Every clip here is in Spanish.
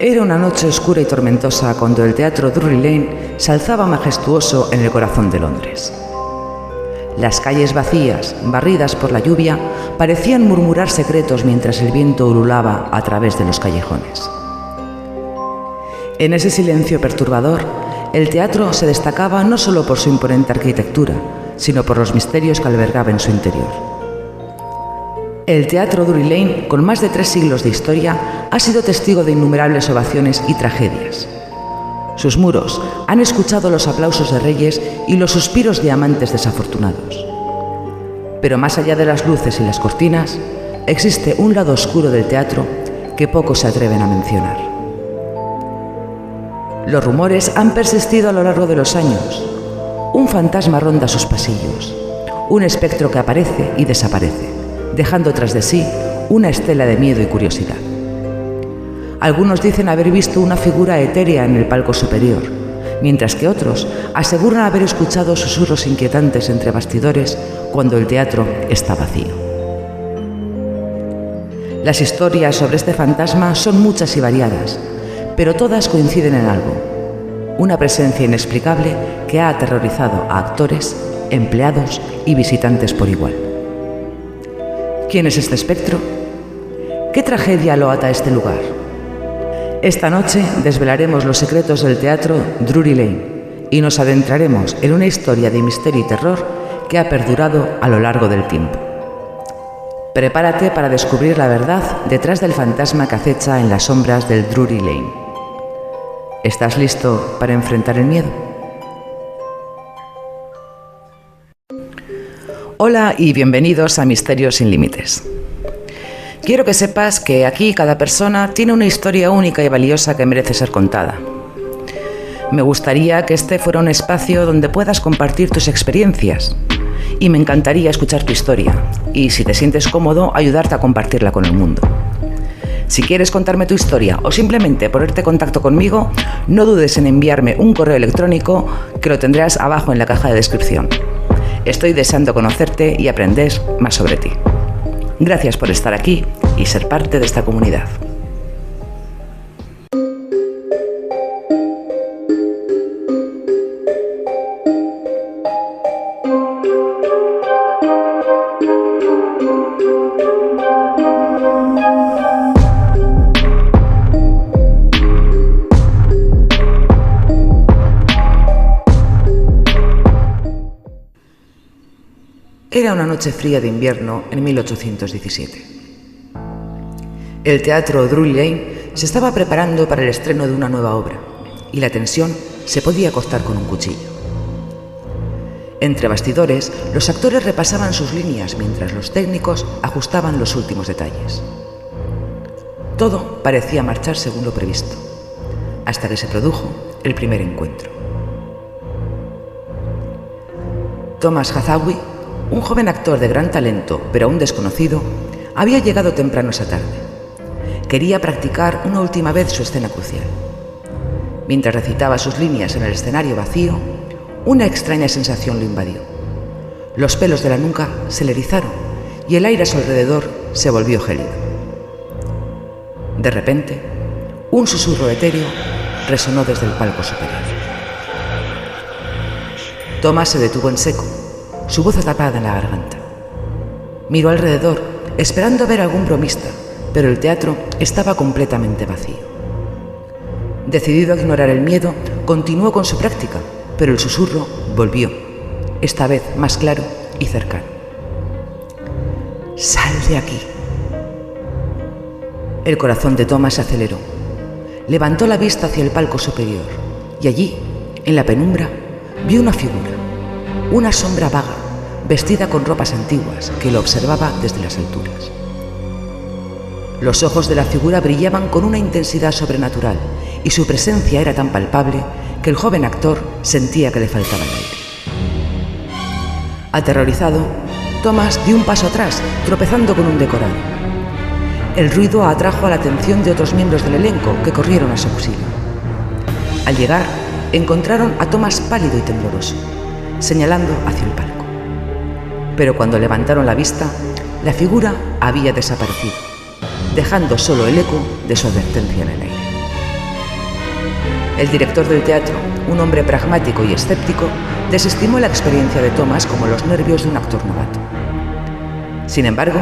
Era una noche oscura y tormentosa cuando el teatro Drury Lane se alzaba majestuoso en el corazón de Londres. Las calles vacías, barridas por la lluvia, parecían murmurar secretos mientras el viento ululaba a través de los callejones. En ese silencio perturbador, el teatro se destacaba no solo por su imponente arquitectura, sino por los misterios que albergaba en su interior. El teatro Drury Lane, con más de 3 siglos de historia, ha sido testigo de innumerables ovaciones y tragedias. Sus muros han escuchado los aplausos de reyes y los suspiros de amantes desafortunados. Pero más allá de las luces y las cortinas, existe un lado oscuro del teatro que pocos se atreven a mencionar. Los rumores han persistido a lo largo de los años. Un fantasma ronda sus pasillos, un espectro que aparece y desaparece, dejando tras de sí una estela de miedo y curiosidad. Algunos dicen haber visto una figura etérea en el palco superior, mientras que otros aseguran haber escuchado susurros inquietantes entre bastidores cuando el teatro está vacío. Las historias sobre este fantasma son muchas y variadas, pero todas coinciden en algo: una presencia inexplicable que ha aterrorizado a actores, empleados y visitantes por igual. ¿Quién es este espectro? ¿Qué tragedia lo ata a este lugar? Esta noche desvelaremos los secretos del teatro Drury Lane y nos adentraremos en una historia de misterio y terror que ha perdurado a lo largo del tiempo. Prepárate para descubrir la verdad detrás del fantasma que acecha en las sombras del Drury Lane. ¿Estás listo para enfrentar el miedo? Hola y bienvenidos a Misterios sin Límites. Quiero que sepas que aquí cada persona tiene una historia única y valiosa que merece ser contada. Me gustaría que este fuera un espacio donde puedas compartir tus experiencias y me encantaría escuchar tu historia y, si te sientes cómodo, ayudarte a compartirla con el mundo. Si quieres contarme tu historia o simplemente ponerte en contacto conmigo, no dudes en enviarme un correo electrónico que lo tendrás abajo en la caja de descripción. Estoy deseando conocerte y aprender más sobre ti. Gracias por estar aquí y ser parte de esta comunidad. Era una noche fría de invierno en 1817. El teatro Drury Lane se estaba preparando para el estreno de una nueva obra y la tensión se podía cortar con un cuchillo. Entre bastidores, los actores repasaban sus líneas mientras los técnicos ajustaban los últimos detalles. Todo parecía marchar según lo previsto, hasta que se produjo el primer encuentro. Thomas Hathaway, un joven actor de gran talento, pero aún desconocido, había llegado temprano esa tarde. Quería practicar una última vez su escena crucial. Mientras recitaba sus líneas en el escenario vacío, una extraña sensación lo invadió. Los pelos de la nuca se le erizaron y el aire a su alrededor se volvió gélido. De repente, un susurro etéreo resonó desde el palco superior. Thomas se detuvo en seco, su voz atrapada en la garganta. Miró alrededor, esperando ver algún bromista, pero el teatro estaba completamente vacío. Decidido a ignorar el miedo, continuó con su práctica, pero el susurro volvió, esta vez más claro y cercano. «Sal de aquí». El corazón de Thomas se aceleró. Levantó la vista hacia el palco superior y allí, en la penumbra, vio una figura, una sombra vaga, vestida con ropas antiguas, que lo observaba desde las alturas. Los ojos de la figura brillaban con una intensidad sobrenatural y su presencia era tan palpable que el joven actor sentía que le faltaba el aire. Aterrorizado, Thomas dio un paso atrás, tropezando con un decorado. El ruido atrajo la atención de otros miembros del elenco que corrieron a su auxilio. Al llegar, encontraron a Thomas pálido y tembloroso, señalando hacia el palco. Pero cuando levantaron la vista, la figura había desaparecido, dejando solo el eco de su advertencia en el aire. El director del teatro, un hombre pragmático y escéptico, desestimó la experiencia de Thomas como los nervios de un actor novato. Sin embargo,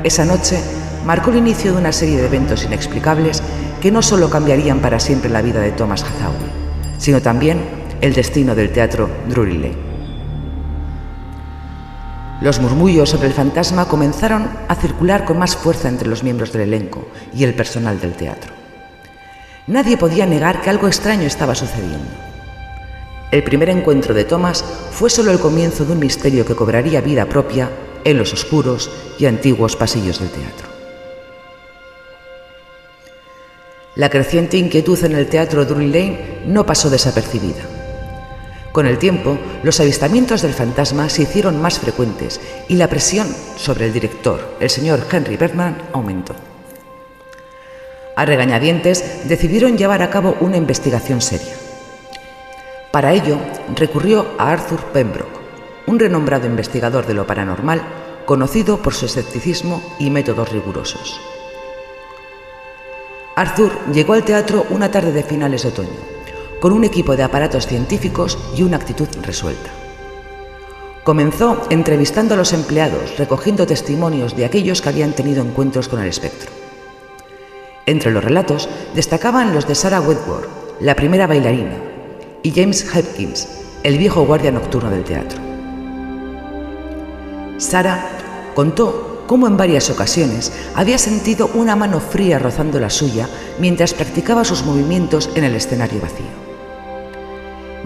esa noche marcó el inicio de una serie de eventos inexplicables que no solo cambiarían para siempre la vida de Thomas Hathaway, sino también el destino del teatro Drury Lane. Los murmullos sobre el fantasma comenzaron a circular con más fuerza entre los miembros del elenco y el personal del teatro. Nadie podía negar que algo extraño estaba sucediendo. El primer encuentro de Thomas fue solo el comienzo de un misterio que cobraría vida propia en los oscuros y antiguos pasillos del teatro. La creciente inquietud en el teatro Drury Lane no pasó desapercibida. Con el tiempo, los avistamientos del fantasma se hicieron más frecuentes y la presión sobre el director, el señor Henry Bergman, aumentó. A regañadientes, decidieron llevar a cabo una investigación seria. Para ello, recurrió a Arthur Pembroke, un renombrado investigador de lo paranormal, conocido por su escepticismo y métodos rigurosos. Arthur llegó al teatro una tarde de finales de otoño, con un equipo de aparatos científicos y una actitud resuelta. Comenzó entrevistando a los empleados, recogiendo testimonios de aquellos que habían tenido encuentros con el espectro. Entre los relatos destacaban los de Sarah Wedgwood, la primera bailarina, y James Hopkins, el viejo guardia nocturno del teatro. Sarah contó cómo en varias ocasiones había sentido una mano fría rozando la suya mientras practicaba sus movimientos en el escenario vacío.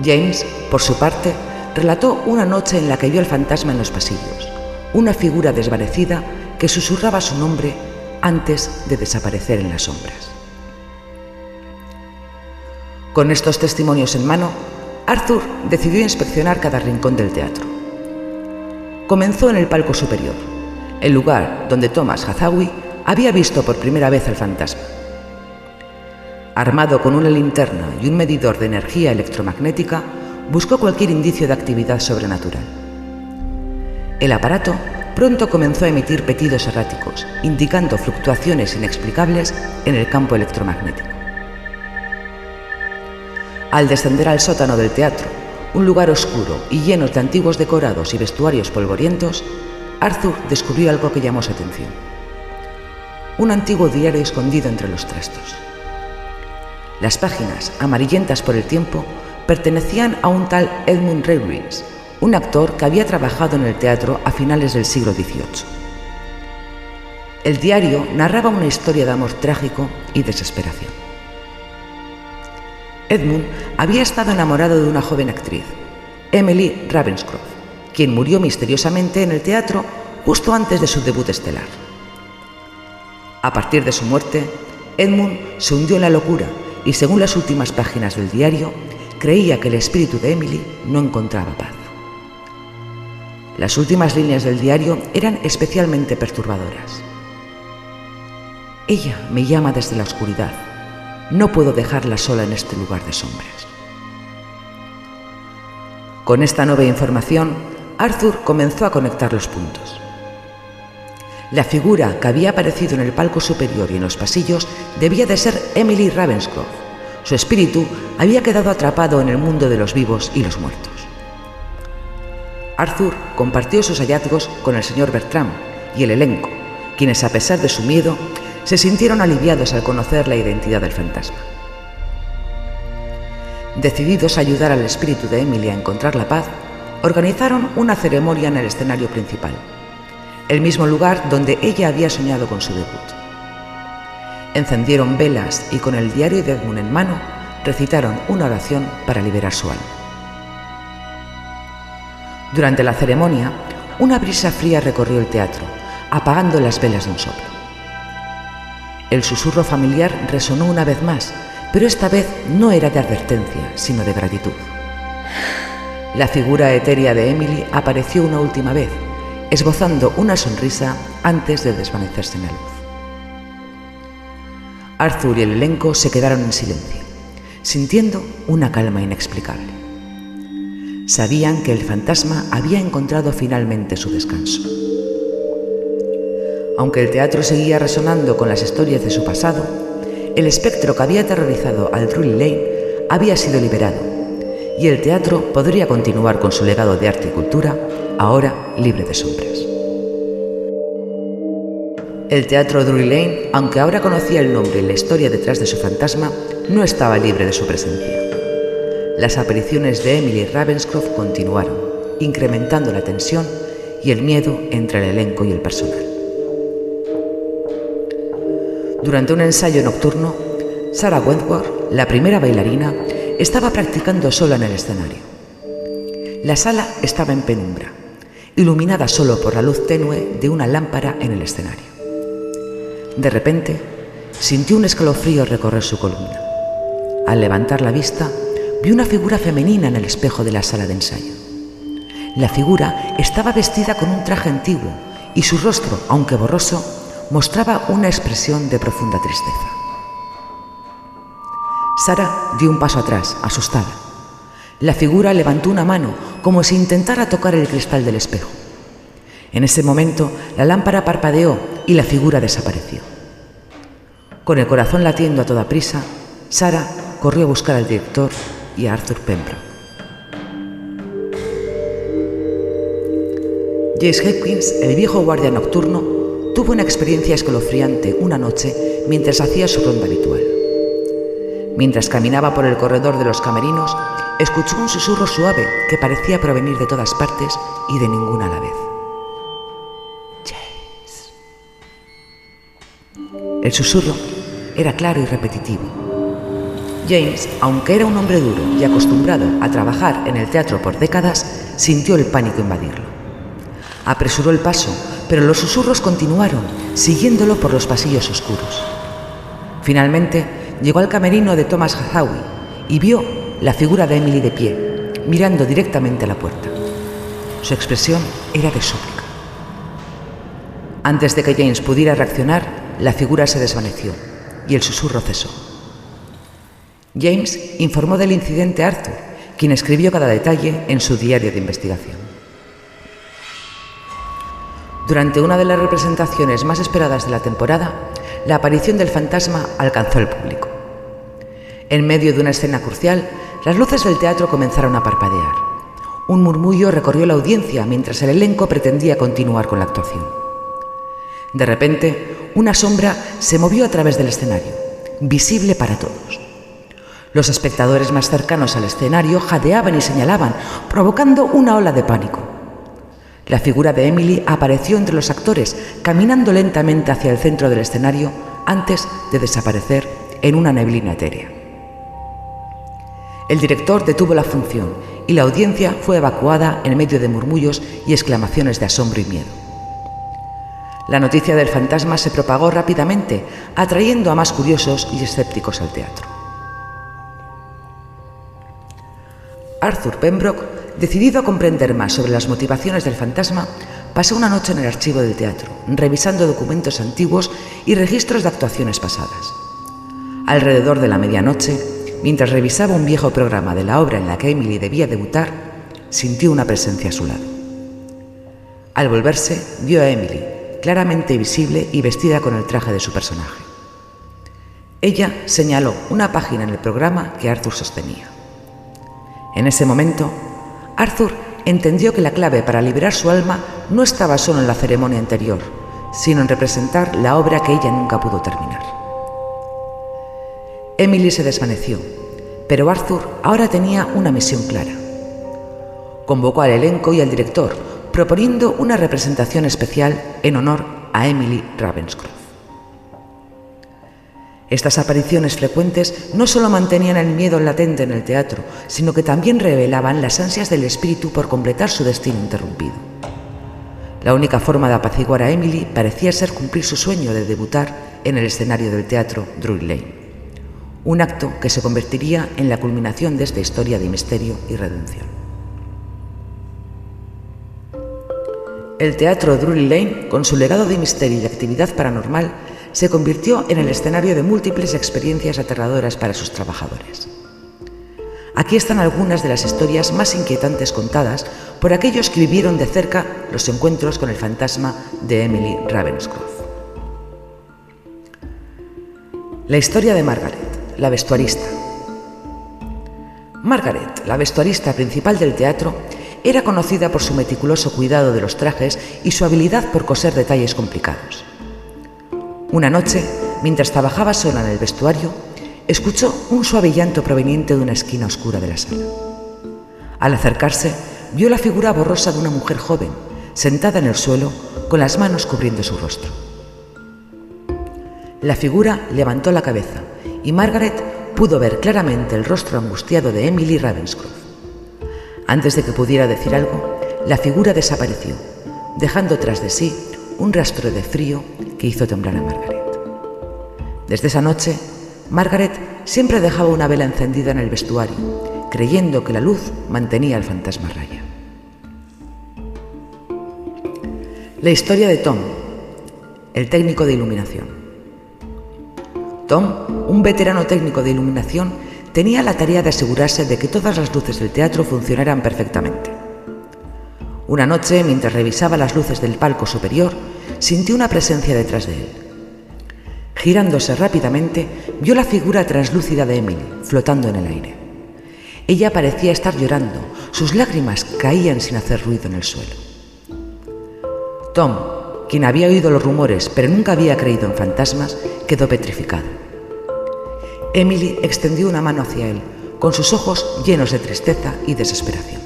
James, por su parte, relató una noche en la que vio al fantasma en los pasillos, una figura desvanecida que susurraba su nombre antes de desaparecer en las sombras. Con estos testimonios en mano, Arthur decidió inspeccionar cada rincón del teatro. Comenzó en el palco superior, el lugar donde Thomas Hathaway había visto por primera vez al fantasma. Armado con una linterna y un medidor de energía electromagnética, buscó cualquier indicio de actividad sobrenatural. El aparato pronto comenzó a emitir pitidos erráticos, indicando fluctuaciones inexplicables en el campo electromagnético. Al descender al sótano del teatro, un lugar oscuro y lleno de antiguos decorados y vestuarios polvorientos, Arthur descubrió algo que llamó su atención: un antiguo diario escondido entre los trastos. Las páginas, amarillentas por el tiempo, pertenecían a un tal Edmund Reubens, un actor que había trabajado en el teatro a finales del siglo XVIII. El diario narraba una historia de amor trágico y desesperación. Edmund había estado enamorado de una joven actriz, Emily Ravenscroft, quien murió misteriosamente en el teatro justo antes de su debut estelar. A partir de su muerte, Edmund se hundió en la locura y, según las últimas páginas del diario, creía que el espíritu de Emily no encontraba paz. Las últimas líneas del diario eran especialmente perturbadoras. Ella me llama desde la oscuridad. No puedo dejarla sola en este lugar de sombras. Con esta nueva información, Arthur comenzó a conectar los puntos. La figura que había aparecido en el palco superior y en los pasillos debía de ser Emily Ravenscroft. Su espíritu había quedado atrapado en el mundo de los vivos y los muertos. Arthur compartió sus hallazgos con el señor Bertram y el elenco, quienes, a pesar de su miedo, se sintieron aliviados al conocer la identidad del fantasma. Decididos a ayudar al espíritu de Emily a encontrar la paz, organizaron una ceremonia en el escenario principal, el mismo lugar donde ella había soñado con su debut. Encendieron velas y, con el diario de Edmund en mano, recitaron una oración para liberar su alma. Durante la ceremonia, una brisa fría recorrió el teatro, apagando las velas de un soplo. El susurro familiar resonó una vez más, pero esta vez no era de advertencia, sino de gratitud. La figura etérea de Emily apareció una última vez, esbozando una sonrisa antes de desvanecerse en la luz. Arthur y el elenco se quedaron en silencio, sintiendo una calma inexplicable. Sabían que el fantasma había encontrado finalmente su descanso. Aunque el teatro seguía resonando con las historias de su pasado, el espectro que había aterrorizado al Drury Lane había sido liberado y el teatro podría continuar con su legado de arte y cultura, ahora libre de sombras. El Teatro Drury Lane, aunque ahora conocía el nombre y la historia detrás de su fantasma, no estaba libre de su presencia. Las apariciones de Emily Ravenscroft continuaron, incrementando la tensión y el miedo entre el elenco y el personal. Durante un ensayo nocturno, Sarah Wentworth, la primera bailarina, estaba practicando sola en el escenario. La sala estaba en penumbra, iluminada solo por la luz tenue de una lámpara en el escenario. De repente, sintió un escalofrío recorrer su columna. Al levantar la vista, vio una figura femenina en el espejo de la sala de ensayo. La figura estaba vestida con un traje antiguo y su rostro, aunque borroso, mostraba una expresión de profunda tristeza. Sarah dio un paso atrás, asustada. La figura levantó una mano como si intentara tocar el cristal del espejo. En ese momento, la lámpara parpadeó y la figura desapareció. Con el corazón latiendo a toda prisa, Sarah corrió a buscar al director y a Arthur Pembroke. James Hopkins, el viejo guardia nocturno, tuvo una experiencia escalofriante una noche mientras hacía su ronda habitual. Mientras caminaba por el corredor de los camerinos, escuchó un susurro suave que parecía provenir de todas partes y de ninguna a la vez. James. El susurro era claro y repetitivo. James, aunque era un hombre duro y acostumbrado a trabajar en el teatro por décadas, sintió el pánico invadirlo. Apresuró el paso, pero los susurros continuaron, siguiéndolo por los pasillos oscuros. Finalmente, llegó al camerino de Thomas Hathaway y vio la figura de Emily de pie, mirando directamente a la puerta. Su expresión era de súplica. Antes de que James pudiera reaccionar, la figura se desvaneció y el susurro cesó. James informó del incidente a Arthur, quien escribió cada detalle en su diario de investigación. Durante una de las representaciones más esperadas de la temporada, la aparición del fantasma alcanzó al público. En medio de una escena crucial, las luces del teatro comenzaron a parpadear. Un murmullo recorrió la audiencia mientras el elenco pretendía continuar con la actuación. De repente, una sombra se movió a través del escenario, visible para todos. Los espectadores más cercanos al escenario jadeaban y señalaban, provocando una ola de pánico. La figura de Emily apareció entre los actores, caminando lentamente hacia el centro del escenario antes de desaparecer en una neblina etérea. El director detuvo la función y la audiencia fue evacuada en medio de murmullos y exclamaciones de asombro y miedo. La noticia del fantasma se propagó rápidamente, atrayendo a más curiosos y escépticos al teatro. Arthur Pembroke, decidido a comprender más sobre las motivaciones del fantasma, pasó una noche en el archivo del teatro, revisando documentos antiguos y registros de actuaciones pasadas. Alrededor de la medianoche, mientras revisaba un viejo programa de la obra en la que Emily debía debutar, sintió una presencia a su lado. Al volverse, vio a Emily, claramente visible y vestida con el traje de su personaje. Ella señaló una página en el programa que Arthur sostenía. En ese momento, Arthur entendió que la clave para liberar su alma no estaba solo en la ceremonia anterior, sino en representar la obra que ella nunca pudo terminar. Emily se desvaneció, pero Arthur ahora tenía una misión clara. Convocó al elenco y al director, proponiendo una representación especial en honor a Emily Ravenscroft. Estas apariciones frecuentes no solo mantenían el miedo latente en el teatro, sino que también revelaban las ansias del espíritu por completar su destino interrumpido. La única forma de apaciguar a Emily parecía ser cumplir su sueño de debutar en el escenario del teatro Drury Lane, un acto que se convertiría en la culminación de esta historia de misterio y redención. El teatro Drury Lane, con su legado de misterio y actividad paranormal, se convirtió en el escenario de múltiples experiencias aterradoras para sus trabajadores. Aquí están algunas de las historias más inquietantes contadas por aquellos que vivieron de cerca los encuentros con el fantasma de Emily Ravenscroft. La historia de Margaret, la vestuarista. Margaret, la vestuarista principal del teatro, era conocida por su meticuloso cuidado de los trajes y su habilidad por coser detalles complicados. Una noche, mientras trabajaba sola en el vestuario, escuchó un suave llanto proveniente de una esquina oscura de la sala. Al acercarse, vio la figura borrosa de una mujer joven, sentada en el suelo, con las manos cubriendo su rostro. La figura levantó la cabeza y Margaret pudo ver claramente el rostro angustiado de Emily Ravenscroft. Antes de que pudiera decir algo, la figura desapareció, dejando tras de sí un rastro de frío que hizo temblar a Margaret. Desde esa noche, Margaret siempre dejaba una vela encendida en el vestuario, creyendo que la luz mantenía al fantasma a raya. La historia de Tom, el técnico de iluminación. Tom, un veterano técnico de iluminación, tenía la tarea de asegurarse de que todas las luces del teatro funcionaran perfectamente. Una noche, mientras revisaba las luces del palco superior, sintió una presencia detrás de él. Girándose rápidamente, vio la figura translúcida de Emily, flotando en el aire. Ella parecía estar llorando, sus lágrimas caían sin hacer ruido en el suelo. Tom, quien había oído los rumores pero nunca había creído en fantasmas, quedó petrificado. Emily extendió una mano hacia él, con sus ojos llenos de tristeza y desesperación.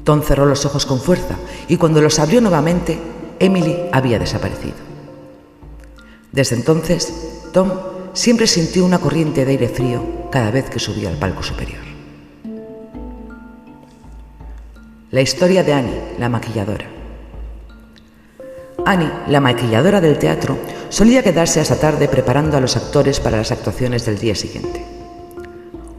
Tom cerró los ojos con fuerza y cuando los abrió nuevamente, Emily había desaparecido. Desde entonces, Tom siempre sintió una corriente de aire frío cada vez que subía al palco superior. La historia de Annie, la maquilladora. Annie, la maquilladora del teatro, solía quedarse hasta tarde preparando a los actores para las actuaciones del día siguiente.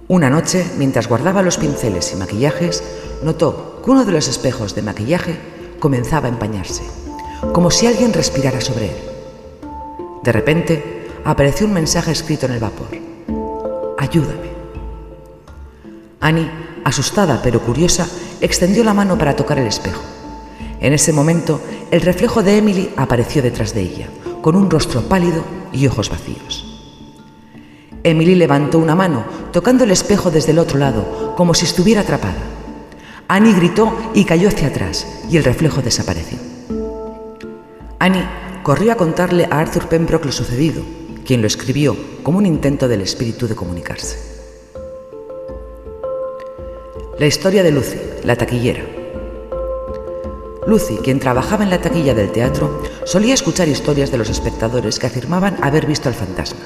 Una noche, mientras guardaba los pinceles y maquillajes, notó que uno de los espejos de maquillaje comenzaba a empañarse, como si alguien respirara sobre él. De repente, apareció un mensaje escrito en el vapor: «Ayúdame». Annie, asustada pero curiosa, extendió la mano para tocar el espejo. En ese momento, el reflejo de Emily apareció detrás de ella, con un rostro pálido y ojos vacíos. Emily levantó una mano, tocando el espejo desde el otro lado, como si estuviera atrapada. Annie gritó y cayó hacia atrás, y el reflejo desapareció. Annie corrió a contarle a Arthur Pembroke lo sucedido, quien lo escribió como un intento del espíritu de comunicarse. La historia de Lucy, la taquillera. Lucy, quien trabajaba en la taquilla del teatro, solía escuchar historias de los espectadores que afirmaban haber visto al fantasma.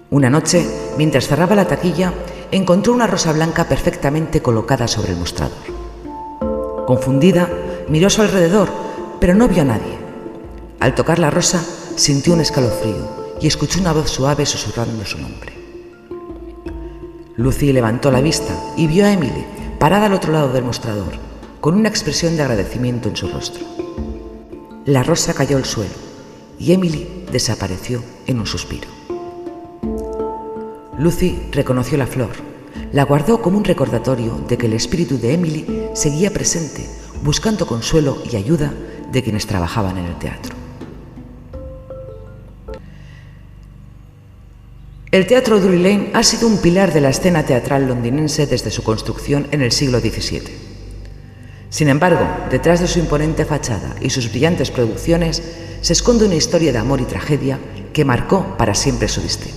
Una noche, mientras cerraba la taquilla, encontró una rosa blanca perfectamente colocada sobre el mostrador. Confundida, miró a su alrededor, pero no vio a nadie. Al tocar la rosa, sintió un escalofrío y escuchó una voz suave susurrando su nombre. Lucy levantó la vista y vio a Emily, parada al otro lado del mostrador, con una expresión de agradecimiento en su rostro. La rosa cayó al suelo y Emily desapareció en un suspiro. Lucy reconoció la flor, la guardó como un recordatorio de que el espíritu de Emily seguía presente, buscando consuelo y ayuda de quienes trabajaban en el teatro. El Teatro Drury Lane ha sido un pilar de la escena teatral londinense desde su construcción en el siglo XVII. Sin embargo, detrás de su imponente fachada y sus brillantes producciones se esconde una historia de amor y tragedia que marcó para siempre su destino.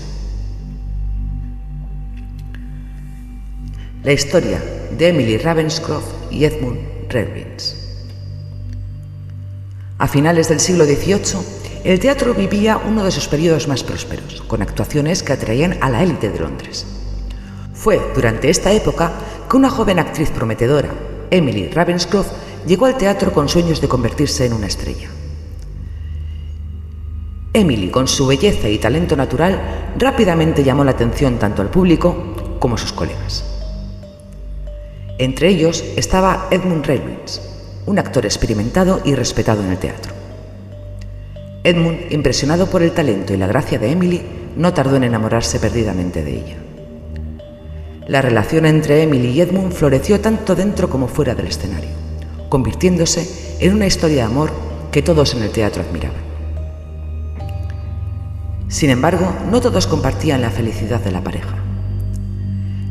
La historia de Emily Ravenscroft y Edmund Renwick. A finales del siglo XVIII, el teatro vivía uno de sus periodos más prósperos, con actuaciones que atraían a la élite de Londres. Fue durante esta época que una joven actriz prometedora, Emily Ravenscroft, llegó al teatro con sueños de convertirse en una estrella. Emily, con su belleza y talento natural, rápidamente llamó la atención tanto al público como a sus colegas. Entre ellos estaba Edmund Renwick, un actor experimentado y respetado en el teatro. Edmund, impresionado por el talento y la gracia de Emily, no tardó en enamorarse perdidamente de ella. La relación entre Emily y Edmund floreció tanto dentro como fuera del escenario, convirtiéndose en una historia de amor que todos en el teatro admiraban. Sin embargo, no todos compartían la felicidad de la pareja.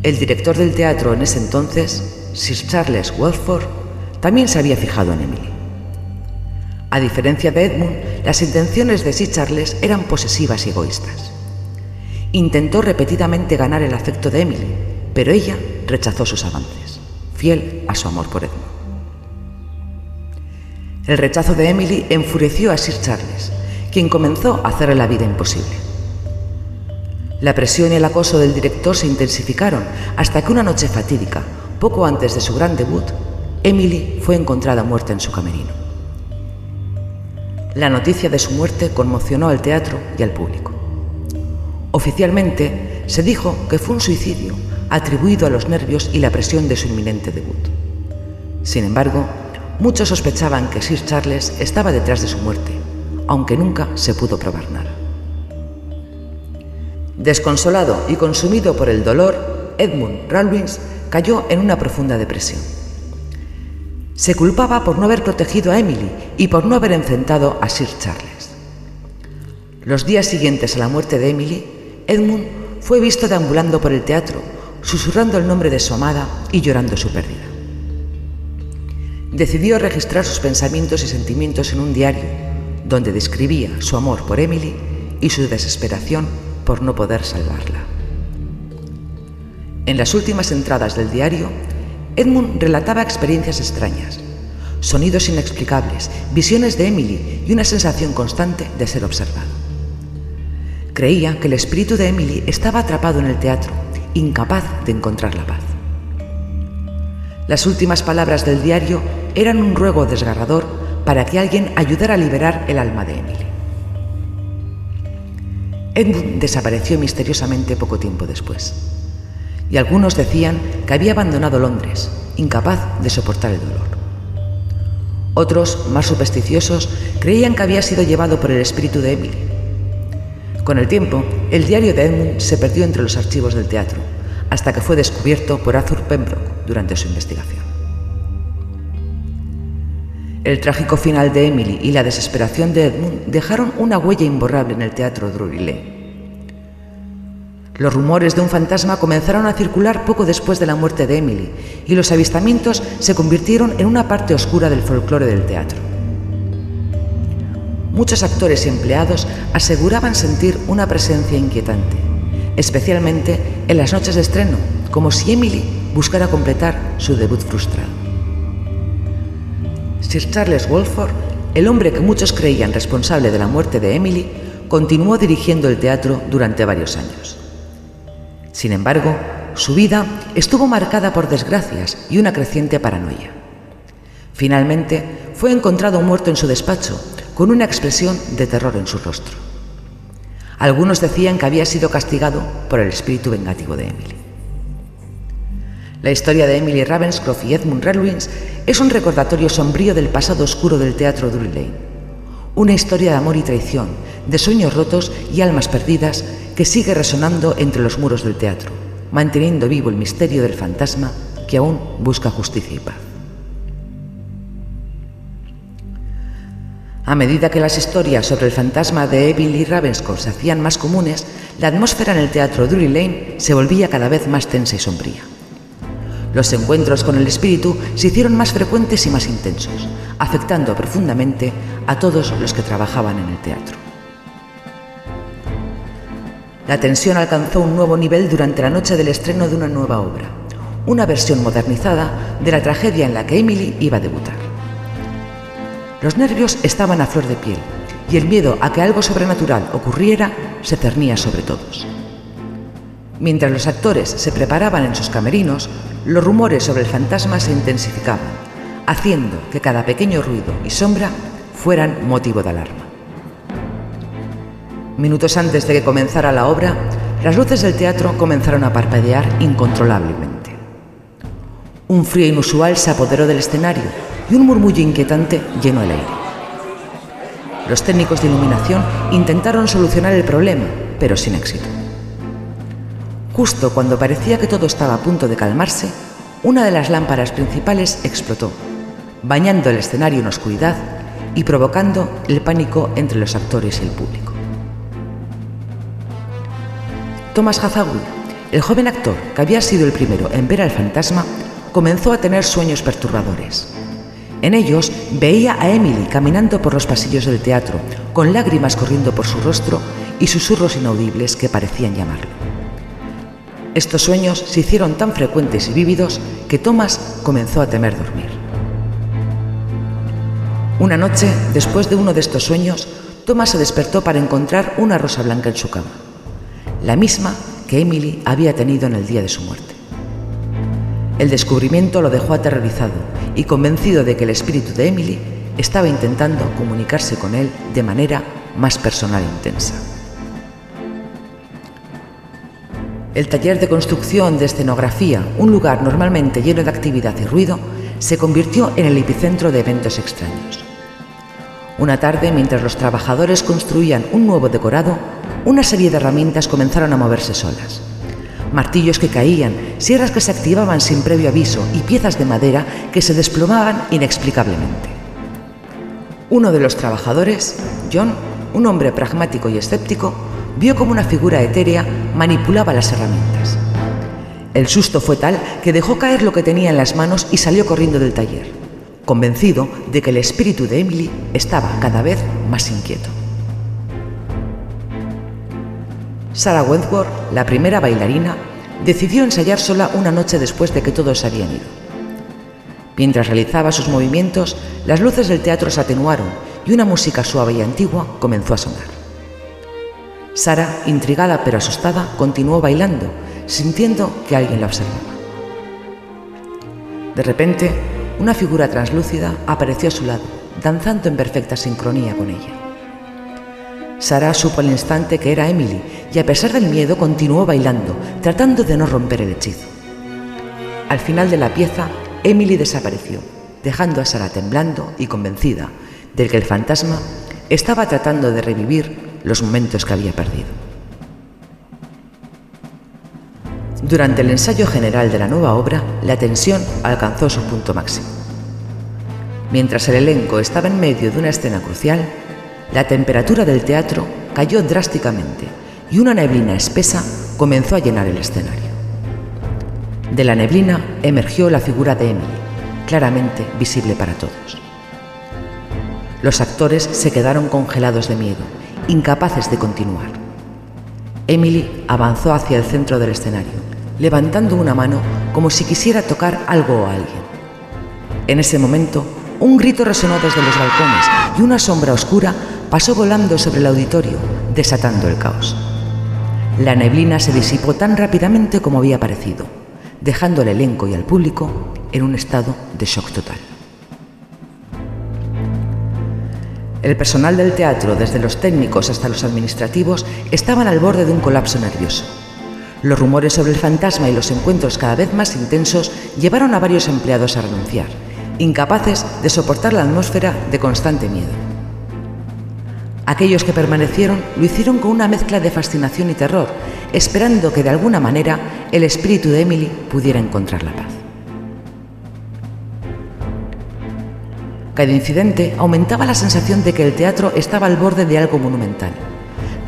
El director del teatro en ese entonces, Sir Charles Walford, también se había fijado en Emily. A diferencia de Edmund, las intenciones de Sir Charles eran posesivas y egoístas. Intentó repetidamente ganar el afecto de Emily, pero ella rechazó sus avances, fiel a su amor por Edmund. El rechazo de Emily enfureció a Sir Charles, quien comenzó a hacerle la vida imposible. La presión y el acoso del director se intensificaron hasta que una noche fatídica, poco antes de su gran debut, Emily fue encontrada muerta en su camerino. La noticia de su muerte conmocionó al teatro y al público. Oficialmente se dijo que fue un suicidio atribuido a los nervios y la presión de su inminente debut. Sin embargo, muchos sospechaban que Sir Charles estaba detrás de su muerte, aunque nunca se pudo probar nada. Desconsolado y consumido por el dolor, Edmund Rallwins cayó en una profunda depresión. Se culpaba por no haber protegido a Emily y por no haber enfrentado a Sir Charles. Los días siguientes a la muerte de Emily, Edmund fue visto deambulando por el teatro, susurrando el nombre de su amada y llorando su pérdida. Decidió registrar sus pensamientos y sentimientos en un diario, donde describía su amor por Emily y su desesperación por no poder salvarla. En las últimas entradas del diario, Edmund relataba experiencias extrañas, sonidos inexplicables, visiones de Emily y una sensación constante de ser observado. Creía que el espíritu de Emily estaba atrapado en el teatro, incapaz de encontrar la paz. Las últimas palabras del diario eran un ruego desgarrador para que alguien ayudara a liberar el alma de Emily. Edmund desapareció misteriosamente poco tiempo después, y algunos decían que había abandonado Londres, incapaz de soportar el dolor. Otros, más supersticiosos, creían que había sido llevado por el espíritu de Emily. Con el tiempo, el diario de Edmund se perdió entre los archivos del teatro, hasta que fue descubierto por Arthur Pembroke durante su investigación. El trágico final de Emily y la desesperación de Edmund dejaron una huella imborrable en el teatro Drury Lane. Los rumores de un fantasma comenzaron a circular poco después de la muerte de Emily, y los avistamientos se convirtieron en una parte oscura del folclore del teatro. Muchos actores y empleados aseguraban sentir una presencia inquietante, especialmente en las noches de estreno, como si Emily buscara completar su debut frustrado. Sir Charles Walford, el hombre que muchos creían responsable de la muerte de Emily, continuó dirigiendo el teatro durante varios años. Sin embargo, su vida estuvo marcada por desgracias y una creciente paranoia. Finalmente, fue encontrado muerto en su despacho, con una expresión de terror en su rostro. Algunos decían que había sido castigado por el espíritu vengativo de Emily. La historia de Emily Ravenscroft y Edmund Rallwins es un recordatorio sombrío del pasado oscuro del teatro Drury Lane. Una historia de amor y traición, de sueños rotos y almas perdidas que sigue resonando entre los muros del teatro, manteniendo vivo el misterio del fantasma que aún busca justicia y paz. A medida que las historias sobre el fantasma de Emily Ravenscroft se hacían más comunes, la atmósfera en el teatro Drury Lane se volvía cada vez más tensa y sombría. Los encuentros con el espíritu se hicieron más frecuentes y más intensos, afectando profundamente a todos los que trabajaban en el teatro. La tensión alcanzó un nuevo nivel durante la noche del estreno de una nueva obra, una versión modernizada de la tragedia en la que Emily iba a debutar. Los nervios estaban a flor de piel y el miedo a que algo sobrenatural ocurriera se cernía sobre todos. Mientras los actores se preparaban en sus camerinos, los rumores sobre el fantasma se intensificaban, haciendo que cada pequeño ruido y sombra fueran motivo de alarma. Minutos antes de que comenzara la obra, las luces del teatro comenzaron a parpadear incontrolablemente. Un frío inusual se apoderó del escenario y un murmullo inquietante llenó el aire. Los técnicos de iluminación intentaron solucionar el problema, pero sin éxito. Justo cuando parecía que todo estaba a punto de calmarse, una de las lámparas principales explotó, bañando el escenario en oscuridad y provocando el pánico entre los actores y el público. Thomas Hathaway, el joven actor, que había sido el primero en ver al fantasma, comenzó a tener sueños perturbadores. En ellos veía a Emily caminando por los pasillos del teatro, con lágrimas corriendo por su rostro y susurros inaudibles que parecían llamarlo. Estos sueños se hicieron tan frecuentes y vívidos que Thomas comenzó a temer dormir. Una noche, después de uno de estos sueños, Thomas se despertó para encontrar una rosa blanca en su cama, la misma que Emily había tenido en el día de su muerte. El descubrimiento lo dejó aterrorizado y convencido de que el espíritu de Emily estaba intentando comunicarse con él de manera más personal e intensa. El taller de construcción de escenografía, un lugar normalmente lleno de actividad y ruido, se convirtió en el epicentro de eventos extraños. Una tarde, mientras los trabajadores construían un nuevo decorado, una serie de herramientas comenzaron a moverse solas. Martillos que caían, sierras que se activaban sin previo aviso y piezas de madera que se desplomaban inexplicablemente. Uno de los trabajadores, John, un hombre pragmático y escéptico, vio como una figura etérea manipulaba las herramientas. El susto fue tal que dejó caer lo que tenía en las manos y salió corriendo del taller, convencido de que el espíritu de Emily estaba cada vez más inquieto. Sarah Wentworth, la primera bailarina, decidió ensayar sola una noche después de que todos se habían ido. Mientras realizaba sus movimientos, las luces del teatro se atenuaron y una música suave y antigua comenzó a sonar. Sarah, intrigada pero asustada, continuó bailando, sintiendo que alguien la observaba. De repente, una figura translúcida apareció a su lado, danzando en perfecta sincronía con ella. Sarah supo al instante que era Emily y a pesar del miedo continuó bailando, tratando de no romper el hechizo. Al final de la pieza, Emily desapareció, dejando a Sarah temblando y convencida de que el fantasma estaba tratando de revivir los momentos que había perdido. Durante el ensayo general de la nueva obra, la tensión alcanzó su punto máximo. Mientras el elenco estaba en medio de una escena crucial, la temperatura del teatro cayó drásticamente y una neblina espesa comenzó a llenar el escenario. De la neblina emergió la figura de Emily, claramente visible para todos. Los actores se quedaron congelados de miedo, incapaces de continuar. Emily avanzó hacia el centro del escenario, levantando una mano como si quisiera tocar algo o a alguien. En ese momento, un grito resonó desde los balcones y una sombra oscura pasó volando sobre el auditorio, desatando el caos. La neblina se disipó tan rápidamente como había aparecido, dejando al elenco y al público en un estado de shock total. El personal del teatro, desde los técnicos hasta los administrativos, estaban al borde de un colapso nervioso. Los rumores sobre el fantasma y los encuentros cada vez más intensos llevaron a varios empleados a renunciar, incapaces de soportar la atmósfera de constante miedo. Aquellos que permanecieron lo hicieron con una mezcla de fascinación y terror, esperando que de alguna manera el espíritu de Emily pudiera encontrar la paz. Cada incidente aumentaba la sensación de que el teatro estaba al borde de algo monumental.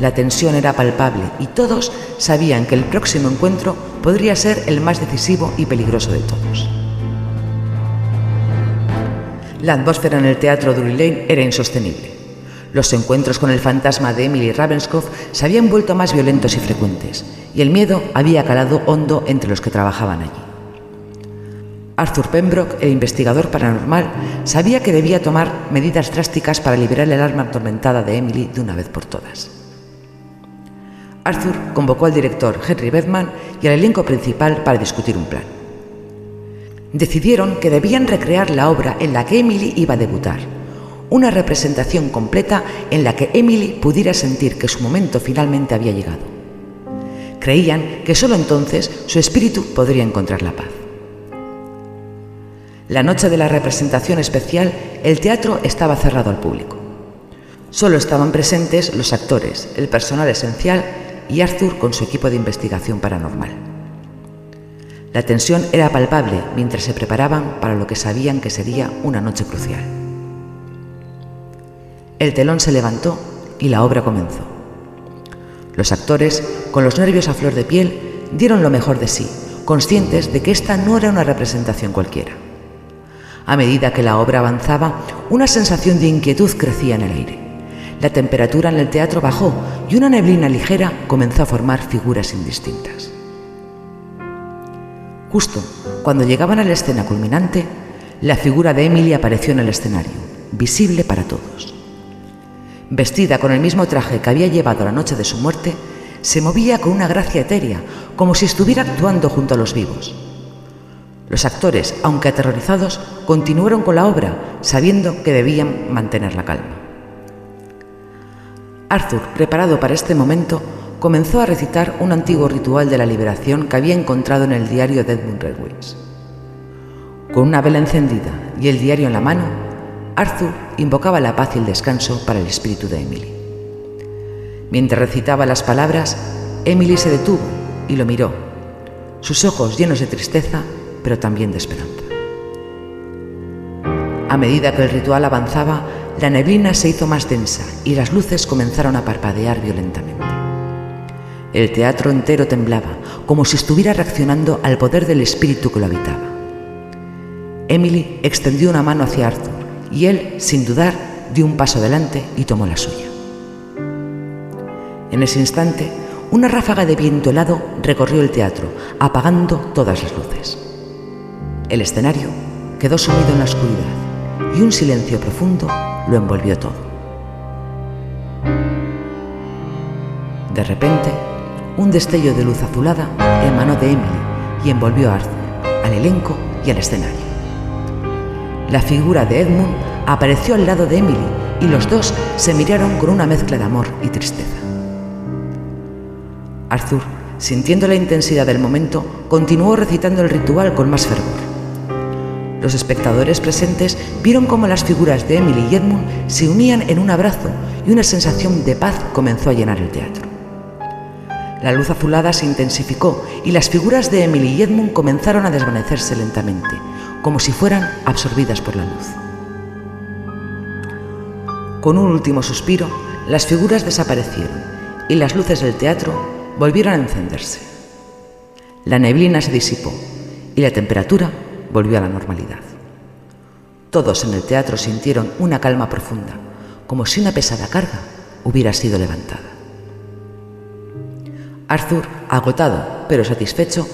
La tensión era palpable y todos sabían que el próximo encuentro podría ser el más decisivo y peligroso de todos. La atmósfera en el teatro Drury Lane era insostenible. Los encuentros con el fantasma de Emily Ravenscroft se habían vuelto más violentos y frecuentes, y el miedo había calado hondo entre los que trabajaban allí. Arthur Pembroke, el investigador paranormal, sabía que debía tomar medidas drásticas para liberar el alma atormentada de Emily de una vez por todas. Arthur convocó al director Henry Bedman y al elenco principal para discutir un plan. Decidieron que debían recrear la obra en la que Emily iba a debutar, una representación completa en la que Emily pudiera sentir que su momento finalmente había llegado. Creían que solo entonces su espíritu podría encontrar la paz. La noche de la representación especial, el teatro estaba cerrado al público. Solo estaban presentes los actores, el personal esencial y Arthur con su equipo de investigación paranormal. La tensión era palpable mientras se preparaban para lo que sabían que sería una noche crucial. El telón se levantó y la obra comenzó. Los actores, con los nervios a flor de piel, dieron lo mejor de sí, conscientes de que esta no era una representación cualquiera. A medida que la obra avanzaba, una sensación de inquietud crecía en el aire. La temperatura en el teatro bajó y una neblina ligera comenzó a formar figuras indistintas. Justo cuando llegaban a la escena culminante, la figura de Emily apareció en el escenario, visible para todos. Vestida con el mismo traje que había llevado la noche de su muerte, se movía con una gracia etérea, como si estuviera actuando junto a los vivos. Los actores, aunque aterrorizados, continuaron con la obra, sabiendo que debían mantener la calma. Arthur, preparado para este momento, comenzó a recitar un antiguo ritual de la liberación que había encontrado en el diario de Edmund Redwitz. Con una vela encendida y el diario en la mano, Arthur invocaba la paz y el descanso para el espíritu de Emily. Mientras recitaba las palabras, Emily se detuvo y lo miró, sus ojos llenos de tristeza, pero también de esperanza. A medida que el ritual avanzaba, la neblina se hizo más densa y las luces comenzaron a parpadear violentamente. El teatro entero temblaba, como si estuviera reaccionando al poder del espíritu que lo habitaba. Emily extendió una mano hacia Arthur y él, sin dudar, dio un paso adelante y tomó la suya. En ese instante, una ráfaga de viento helado recorrió el teatro, apagando todas las luces. El escenario quedó sumido en la oscuridad y un silencio profundo lo envolvió todo. De repente, un destello de luz azulada emanó de Emily y envolvió a Arthur, al elenco y al escenario. La figura de Edmund apareció al lado de Emily y los dos se miraron con una mezcla de amor y tristeza. Arthur, sintiendo la intensidad del momento, continuó recitando el ritual con más fervor. Los espectadores presentes vieron cómo las figuras de Emily y Edmund se unían en un abrazo y una sensación de paz comenzó a llenar el teatro. La luz azulada se intensificó y las figuras de Emily y Edmund comenzaron a desvanecerse lentamente, como si fueran absorbidas por la luz. Con un último suspiro, las figuras desaparecieron y las luces del teatro volvieron a encenderse. La neblina se disipó y la temperatura volvió a la normalidad. Todos en el teatro sintieron una calma profunda, como si una pesada carga hubiera sido levantada. Arthur, agotado pero satisfecho,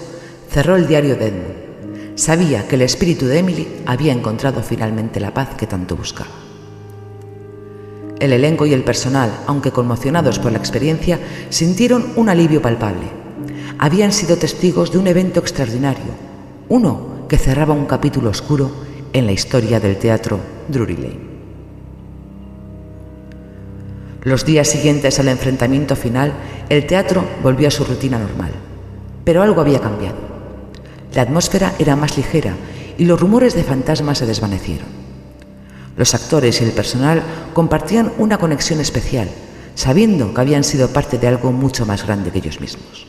cerró el diario de Edmund. Sabía que el espíritu de Emily había encontrado finalmente la paz que tanto buscaba. El elenco y el personal, aunque conmocionados por la experiencia, sintieron un alivio palpable. Habían sido testigos de un evento extraordinario, uno que cerraba un capítulo oscuro en la historia del teatro Drury Lane. Los días siguientes al enfrentamiento final, el teatro volvió a su rutina normal, pero algo había cambiado. La atmósfera era más ligera y los rumores de fantasmas se desvanecieron. Los actores y el personal compartían una conexión especial, sabiendo que habían sido parte de algo mucho más grande que ellos mismos.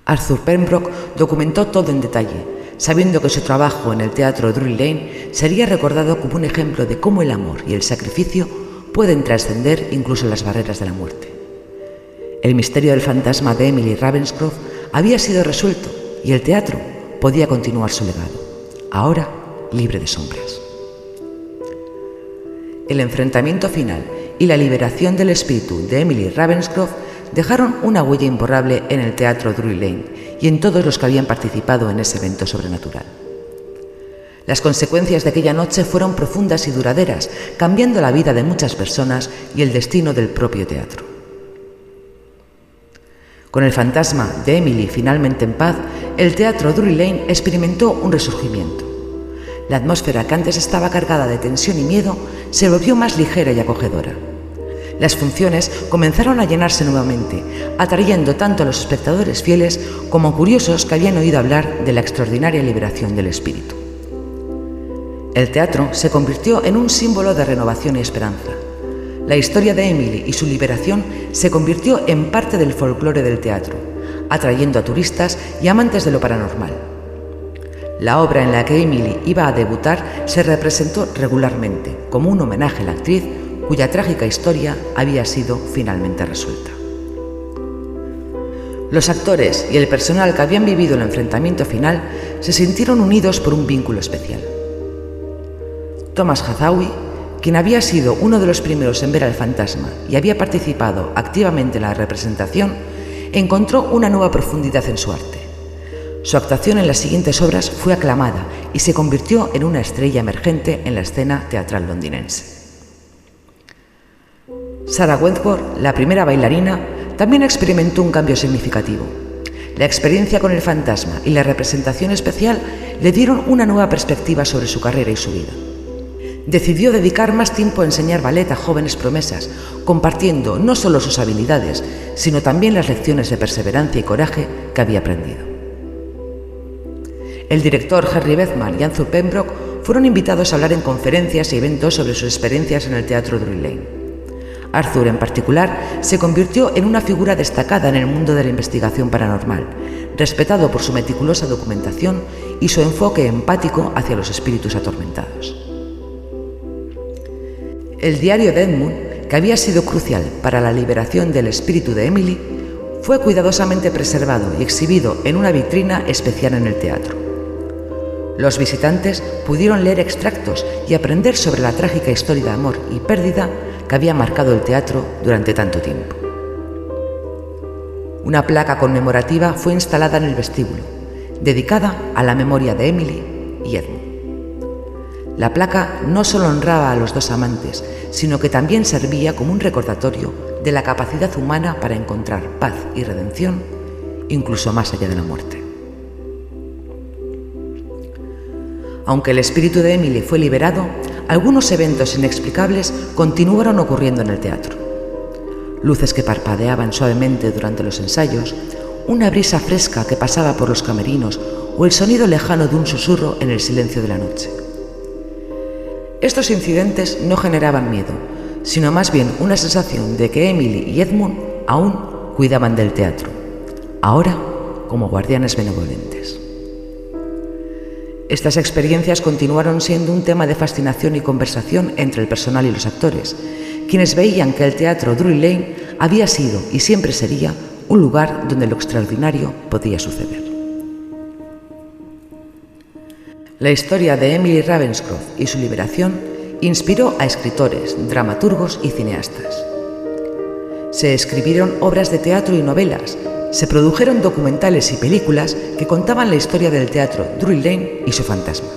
Arthur Pembroke documentó todo en detalle, sabiendo que su trabajo en el teatro Drury Lane sería recordado como un ejemplo de cómo el amor y el sacrificio pueden trascender incluso las barreras de la muerte. El misterio del fantasma de Emily Ravenscroft había sido resuelto y el teatro podía continuar su legado, ahora libre de sombras. El enfrentamiento final y la liberación del espíritu de Emily Ravenscroft dejaron una huella imborrable en el teatro Drury Lane y en todos los que habían participado en ese evento sobrenatural. Las consecuencias de aquella noche fueron profundas y duraderas, cambiando la vida de muchas personas y el destino del propio teatro. Con el fantasma de Emily finalmente en paz, el teatro Drury Lane experimentó un resurgimiento. La atmósfera que antes estaba cargada de tensión y miedo se volvió más ligera y acogedora. Las funciones comenzaron a llenarse nuevamente, atrayendo tanto a los espectadores fieles como curiosos que habían oído hablar de la extraordinaria liberación del espíritu. El teatro se convirtió en un símbolo de renovación y esperanza. La historia de Emily y su liberación se convirtió en parte del folclore del teatro, atrayendo a turistas y amantes de lo paranormal. La obra en la que Emily iba a debutar se representó regularmente como un homenaje a la actriz cuya trágica historia había sido finalmente resuelta. Los actores y el personal que habían vivido el enfrentamiento final se sintieron unidos por un vínculo especial. Thomas Hathaway, quien había sido uno de los primeros en ver al fantasma y había participado activamente en la representación, encontró una nueva profundidad en su arte. Su actuación en las siguientes obras fue aclamada y se convirtió en una estrella emergente en la escena teatral londinense. Sarah Wentworth, la primera bailarina, también experimentó un cambio significativo. La experiencia con el fantasma y la representación especial le dieron una nueva perspectiva sobre su carrera y su vida. Decidió dedicar más tiempo a enseñar ballet a jóvenes promesas, compartiendo no solo sus habilidades, sino también las lecciones de perseverancia y coraje que había aprendido. El director Harry Bethman y Arthur Pembroke fueron invitados a hablar en conferencias y eventos sobre sus experiencias en el teatro Drury Lane. Arthur, en particular, se convirtió en una figura destacada en el mundo de la investigación paranormal, respetado por su meticulosa documentación y su enfoque empático hacia los espíritus atormentados. El diario de Edmund, que había sido crucial para la liberación del espíritu de Emily, fue cuidadosamente preservado y exhibido en una vitrina especial en el teatro. Los visitantes pudieron leer extractos y aprender sobre la trágica historia de amor y pérdida que había marcado el teatro durante tanto tiempo. Una placa conmemorativa fue instalada en el vestíbulo, dedicada a la memoria de Emily y Edmund. La placa no solo honraba a los dos amantes, sino que también servía como un recordatorio de la capacidad humana para encontrar paz y redención, incluso más allá de la muerte. Aunque el espíritu de Emily fue liberado, algunos eventos inexplicables continuaron ocurriendo en el teatro. Luces que parpadeaban suavemente durante los ensayos, una brisa fresca que pasaba por los camerinos o el sonido lejano de un susurro en el silencio de la noche. Estos incidentes no generaban miedo, sino más bien una sensación de que Emily y Edmund aún cuidaban del teatro, ahora como guardianes benevolentes. Estas experiencias continuaron siendo un tema de fascinación y conversación entre el personal y los actores, quienes veían que el teatro Drury Lane había sido y siempre sería un lugar donde lo extraordinario podía suceder. La historia de Emily Ravenscroft y su liberación inspiró a escritores, dramaturgos y cineastas. Se escribieron obras de teatro y novelas, se produjeron documentales y películas que contaban la historia del teatro Drury Lane y su fantasma.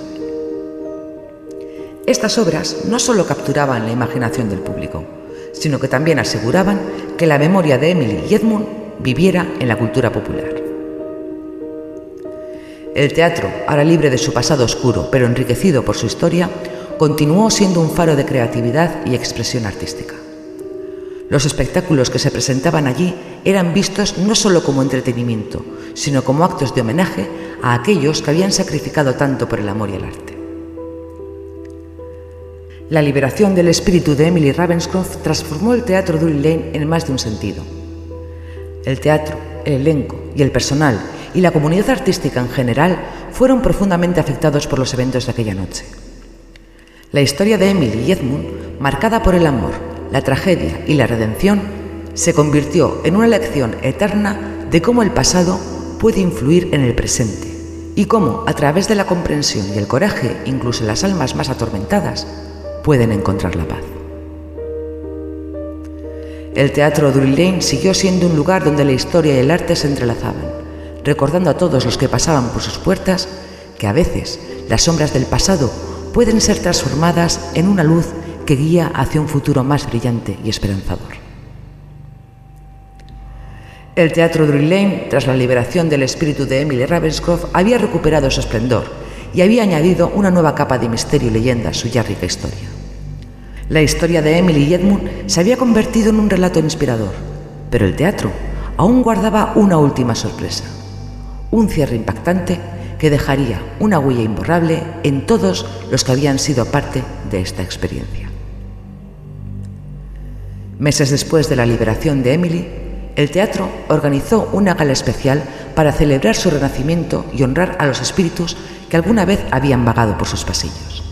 Estas obras no solo capturaban la imaginación del público, sino que también aseguraban que la memoria de Emily y Edmund viviera en la cultura popular. El teatro, ahora libre de su pasado oscuro, pero enriquecido por su historia, continuó siendo un faro de creatividad y expresión artística. Los espectáculos que se presentaban allí eran vistos no solo como entretenimiento, sino como actos de homenaje a aquellos que habían sacrificado tanto por el amor y el arte. La liberación del espíritu de Emily Ravenscroft transformó el teatro Drury Lane en más de un sentido. El teatro, el elenco y el personal y la comunidad artística en general fueron profundamente afectados por los eventos de aquella noche. La historia de Emily y Edmund, marcada por el amor, la tragedia y la redención, se convirtió en una lección eterna de cómo el pasado puede influir en el presente y cómo, a través de la comprensión y el coraje, incluso en las almas más atormentadas, pueden encontrar la paz. El teatro Drury Lane siguió siendo un lugar donde la historia y el arte se entrelazaban, recordando a todos los que pasaban por sus puertas que a veces las sombras del pasado pueden ser transformadas en una luz que guía hacia un futuro más brillante y esperanzador. El teatro Drury Lane, tras la liberación del espíritu de Emily Ravenscroft, había recuperado su esplendor y había añadido una nueva capa de misterio y leyenda a su ya rica historia. La historia de Emily y Edmund se había convertido en un relato inspirador, pero el teatro aún guardaba una última sorpresa, un cierre impactante que dejaría una huella imborrable en todos los que habían sido parte de esta experiencia. Meses después de la liberación de Emily, el teatro organizó una gala especial para celebrar su renacimiento y honrar a los espíritus que alguna vez habían vagado por sus pasillos.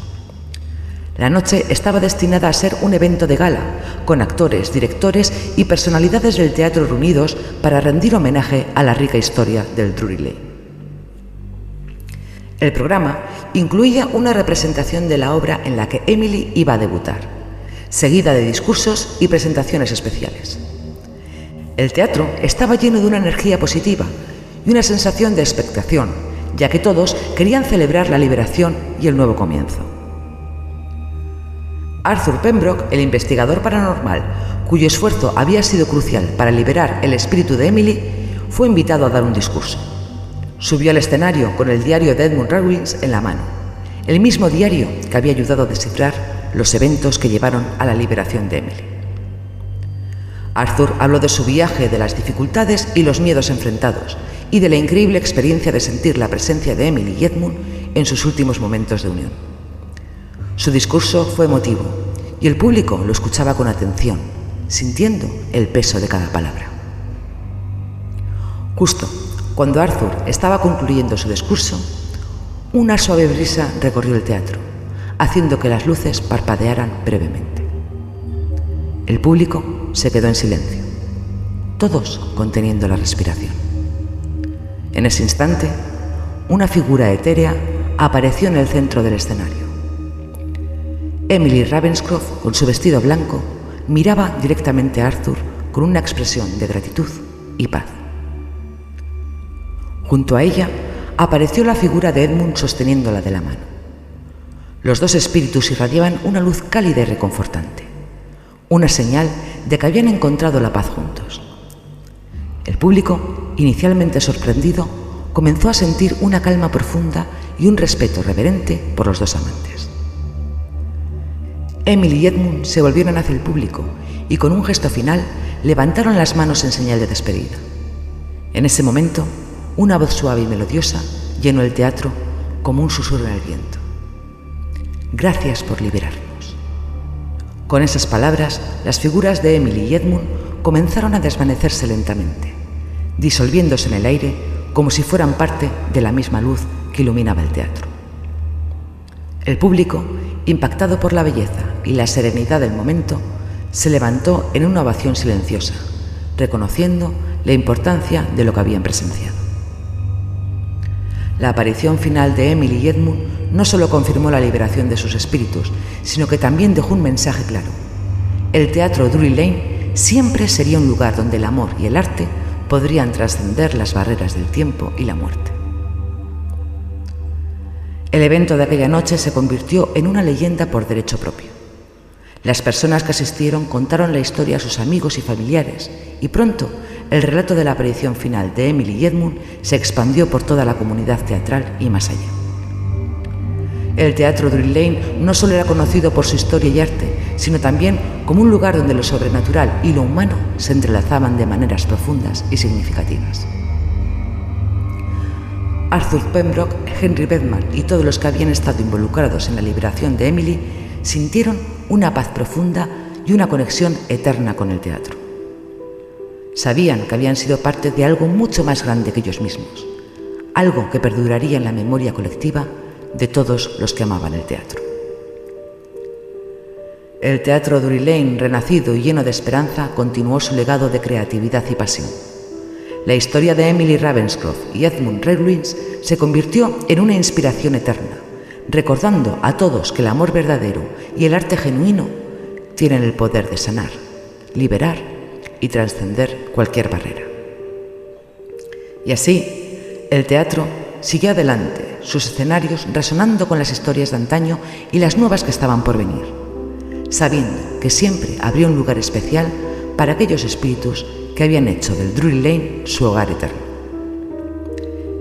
La noche estaba destinada a ser un evento de gala, con actores, directores y personalidades del teatro reunidos para rendir homenaje a la rica historia del Drury Lane. El programa incluía una representación de la obra en la que Emily iba a debutar, seguida de discursos y presentaciones especiales. El teatro estaba lleno de una energía positiva y una sensación de expectación, ya que todos querían celebrar la liberación y el nuevo comienzo. Arthur Pembroke, el investigador paranormal, cuyo esfuerzo había sido crucial para liberar el espíritu de Emily, fue invitado a dar un discurso. Subió al escenario con el diario de Edmund Rowling en la mano, el mismo diario que había ayudado a descifrar los eventos que llevaron a la liberación de Emily. Arthur habló de su viaje, de las dificultades y los miedos enfrentados, y de la increíble experiencia de sentir la presencia de Emily y Edmund en sus últimos momentos de unión. Su discurso fue emotivo, y el público lo escuchaba con atención, sintiendo el peso de cada palabra. Justo cuando Arthur estaba concluyendo su discurso, una suave brisa recorrió el teatro, haciendo que las luces parpadearan brevemente. El público se quedó en silencio, todos conteniendo la respiración. En ese instante, una figura etérea apareció en el centro del escenario. Emily Ravenscroft, con su vestido blanco, miraba directamente a Arthur con una expresión de gratitud y paz. Junto a ella apareció la figura de Edmund sosteniéndola de la mano. Los dos espíritus irradiaban una luz cálida y reconfortante, una señal de que habían encontrado la paz juntos. El público, inicialmente sorprendido, comenzó a sentir una calma profunda y un respeto reverente por los dos amantes. Emily y Edmund se volvieron hacia el público y con un gesto final levantaron las manos en señal de despedida. En ese momento, una voz suave y melodiosa llenó el teatro como un susurro en el viento. Gracias por liberarnos. Con esas palabras, las figuras de Emily y Edmund comenzaron a desvanecerse lentamente, disolviéndose en el aire como si fueran parte de la misma luz que iluminaba el teatro. El público, impactado por la belleza y la serenidad del momento, se levantó en una ovación silenciosa, reconociendo la importancia de lo que habían presenciado. La aparición final de Emily y Edmund no solo confirmó la liberación de sus espíritus, sino que también dejó un mensaje claro. El teatro Drury Lane siempre sería un lugar donde el amor y el arte podrían trascender las barreras del tiempo y la muerte. El evento de aquella noche se convirtió en una leyenda por derecho propio. Las personas que asistieron contaron la historia a sus amigos y familiares, y pronto el relato de la aparición final de Emily y Edmund se expandió por toda la comunidad teatral y más allá. El teatro Drury Lane no solo era conocido por su historia y arte, sino también como un lugar donde lo sobrenatural y lo humano se entrelazaban de maneras profundas y significativas. Arthur Pembroke, Henry Bedman y todos los que habían estado involucrados en la liberación de Emily sintieron una paz profunda y una conexión eterna con el teatro. Sabían que habían sido parte de algo mucho más grande que ellos mismos, algo que perduraría en la memoria colectiva de todos los que amaban el teatro. El teatro Drury Lane, renacido y lleno de esperanza, continuó su legado de creatividad y pasión. La historia de Emily Ravenscroft y Edmund Rowling se convirtió en una inspiración eterna, recordando a todos que el amor verdadero y el arte genuino tienen el poder de sanar, liberar y trascender cualquier barrera. Y así, el teatro siguió adelante, sus escenarios resonando con las historias de antaño y las nuevas que estaban por venir, sabiendo que siempre habría un lugar especial para aquellos espíritus que habían hecho del Drury Lane su hogar eterno.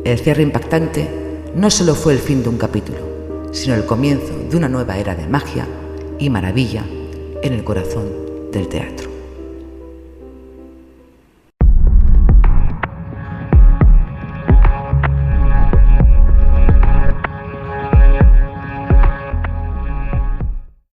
El cierre impactante no solo fue el fin de un capítulo, sino el comienzo de una nueva era de magia y maravilla en el corazón del teatro.